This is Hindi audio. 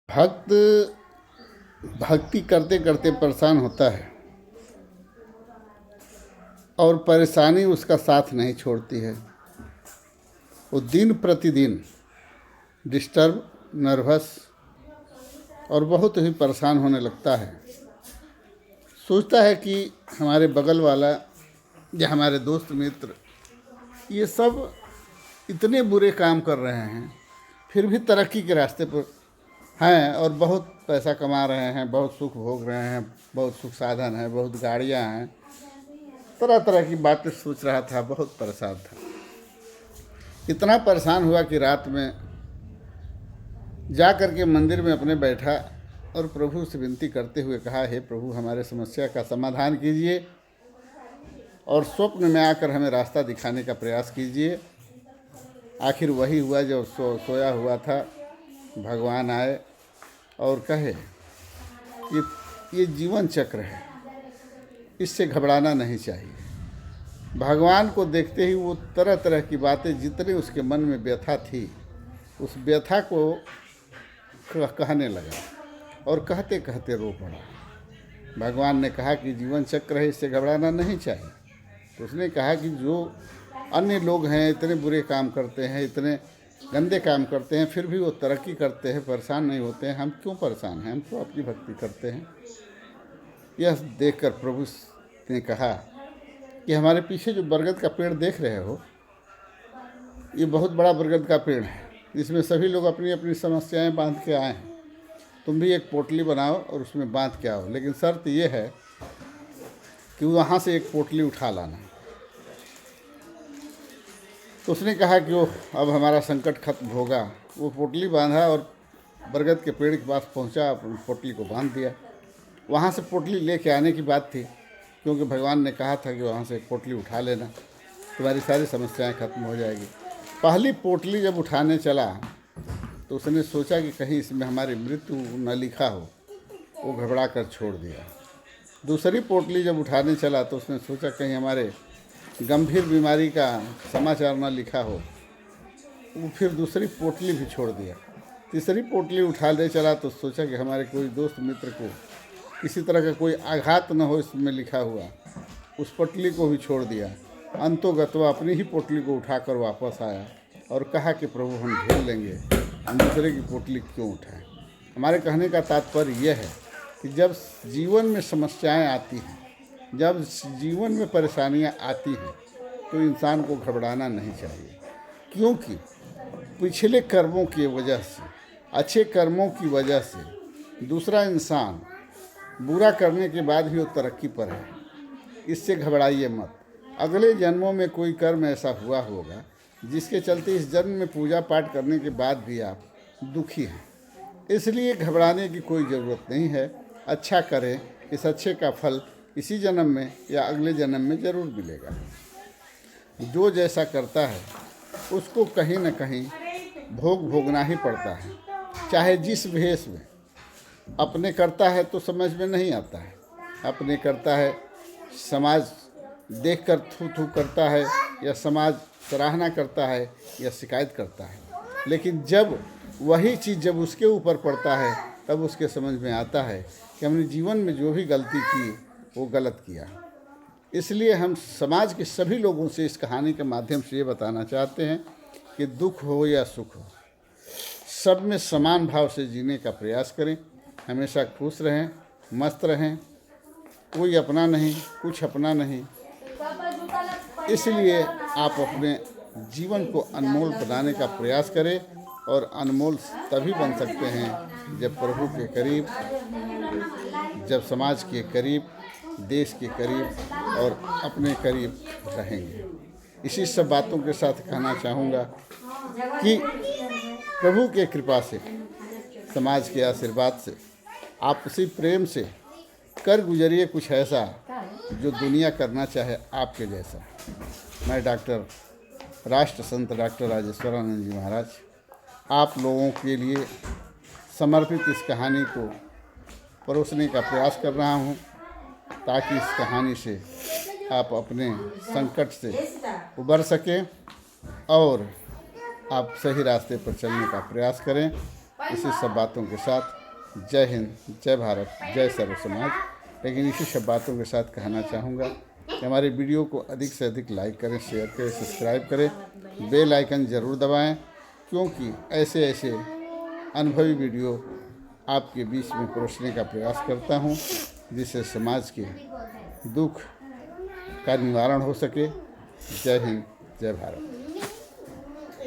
भक्त भक्ति करते करते परेशान होता है और परेशानी उसका साथ नहीं छोड़ती है। वो दिन प्रतिदिन डिस्टर्ब, नर्वस और बहुत ही परेशान होने लगता है। सोचता है कि हमारे बगल वाला या हमारे दोस्त मित्र ये सब इतने बुरे काम कर रहे हैं, फिर भी तरक्की के रास्ते पर हैं और बहुत पैसा कमा रहे हैं, बहुत सुख भोग रहे हैं, बहुत सुख साधन है, बहुत गाड़ियां हैं। तरह तरह की बातें सोच रहा था, बहुत परेशान था। इतना परेशान हुआ कि रात में जा कर के मंदिर में अपने बैठा और प्रभु से विनती करते हुए कहा, हे प्रभु, हमारे समस्या का समाधान कीजिए और स्वप्न में आकर हमें रास्ता दिखाने का प्रयास कीजिए। आखिर वही हुआ, जब सोया हुआ था भगवान आए और कहे कि ये जीवन चक्र है, इससे घबराना नहीं चाहिए। भगवान को देखते ही वो तरह तरह की बातें, जितने उसके मन में व्यथा थी, उस व्यथा को कहने लगा और कहते कहते रो पड़ा। भगवान ने कहा कि जीवन चक्र है, इससे घबराना नहीं चाहिए। तो उसने कहा कि जो अन्य लोग हैं, इतने बुरे काम करते हैं, इतने गंदे काम करते हैं, फिर भी वो तरक्की करते हैं, परेशान नहीं होते हैं। हम क्यों परेशान हैं? हम तो अपनी भक्ति करते हैं। यह देखकर प्रभु ने कहा कि हमारे पीछे जो बरगद का पेड़ देख रहे हो, ये बहुत बड़ा बरगद का पेड़ है। इसमें सभी लोग अपनी अपनी समस्याएं बांध के आए हैं। तुम भी एक पोटली बनाओ और उसमें बांध के आओ, लेकिन शर्त ये है कि वहाँ से एक पोटली उठा लाना। तो उसने कहा कि वो अब हमारा संकट खत्म होगा। वो पोटली बांधा और बरगद के पेड़ के पास पहुंचा, पोटली को बांध दिया। वहाँ से पोटली लेके आने की बात थी, क्योंकि भगवान ने कहा था कि वहाँ से एक पोटली उठा लेना, तुम्हारी सारी समस्याएं खत्म हो जाएगी। पहली पोटली जब उठाने चला तो उसने सोचा कि कहीं इसमें हमारी मृत्यु न लिखा हो, वो घबरा कर छोड़ दिया। दूसरी पोटली जब उठाने चला तो उसने सोचा कहीं हमारे गंभीर बीमारी का समाचार न लिखा हो, वो फिर दूसरी पोटली भी छोड़ दिया। तीसरी पोटली उठाने चला तो सोचा कि हमारे कोई दोस्त मित्र को किसी तरह का कोई आघात न हो इसमें लिखा हुआ, उस पोटली को भी छोड़ दिया। अंतोगत्वा अपनी ही पोटली को उठाकर वापस आया और कहा कि प्रभु, हम झेल लेंगे, हम दूसरे की पोटली क्यों उठाएं। हमारे कहने का तात्पर्य यह है कि जब जीवन में समस्याएं आती हैं, जब जीवन में परेशानियां आती हैं, तो इंसान को घबराना नहीं चाहिए, क्योंकि पिछले कर्मों की वजह से, अच्छे कर्मों की वजह से दूसरा इंसान बुरा करने के बाद भी वो तरक्की पर है। इससे घबराइए मत। अगले जन्मों में कोई कर्म ऐसा हुआ होगा जिसके चलते इस जन्म में पूजा पाठ करने के बाद भी आप दुखी हैं। इसलिए घबराने की कोई ज़रूरत नहीं है। अच्छा करें, इस अच्छे का फल इसी जन्म में या अगले जन्म में ज़रूर मिलेगा। जो जैसा करता है उसको कहीं न कहीं भोग भोगना ही पड़ता है, चाहे जिस भेष में। अपने करता है तो समझ में नहीं आता है, अपने करता है समाज देखकर थू थू करता है, या समाज सराहना करता है या शिकायत करता है। लेकिन जब वही चीज़ जब उसके ऊपर पड़ता है, तब उसके समझ में आता है कि हमने जीवन में जो भी गलती की वो गलत किया। इसलिए हम समाज के सभी लोगों से इस कहानी के माध्यम से ये बताना चाहते हैं कि दुख हो या सुख हो, सब में समान भाव से जीने का प्रयास करें। हमेशा खुश रहें, मस्त रहें, कोई अपना नहीं, कुछ अपना नहीं। इसलिए आप अपने जीवन को अनमोल बनाने का प्रयास करें, और अनमोल तभी बन सकते हैं जब प्रभु के करीब, जब समाज के करीब, देश के करीब और अपने करीब रहेंगे। इसी सब बातों के साथ कहना चाहूँगा कि प्रभु के कृपा से, समाज के आशीर्वाद से, आपसी प्रेम से कर गुजरिए कुछ ऐसा जो दुनिया करना चाहे आपके जैसा। मैं डॉक्टर राष्ट्र संत डॉक्टर राजेश्वरानंद जी महाराज आप लोगों के लिए समर्पित इस कहानी को परोसने का प्रयास कर रहा हूँ, ताकि इस कहानी से आप अपने संकट से उबर सकें और आप सही रास्ते पर चलने का प्रयास करें। इसी सब बातों के साथ जय हिंद, जय भारत, जय सर्व समाज। लेकिन इसी सब बातों के साथ कहना चाहूँगा कि हमारे वीडियो को अधिक से अधिक लाइक करें, शेयर करें, सब्सक्राइब करें, बेल आइकन ज़रूर दबाएं, क्योंकि ऐसे ऐसे अनुभवी वीडियो आपके बीच में परोसने का प्रयास करता हूं, जिससे समाज के दुख का निवारण हो सके। जय हिंद, जय भारत।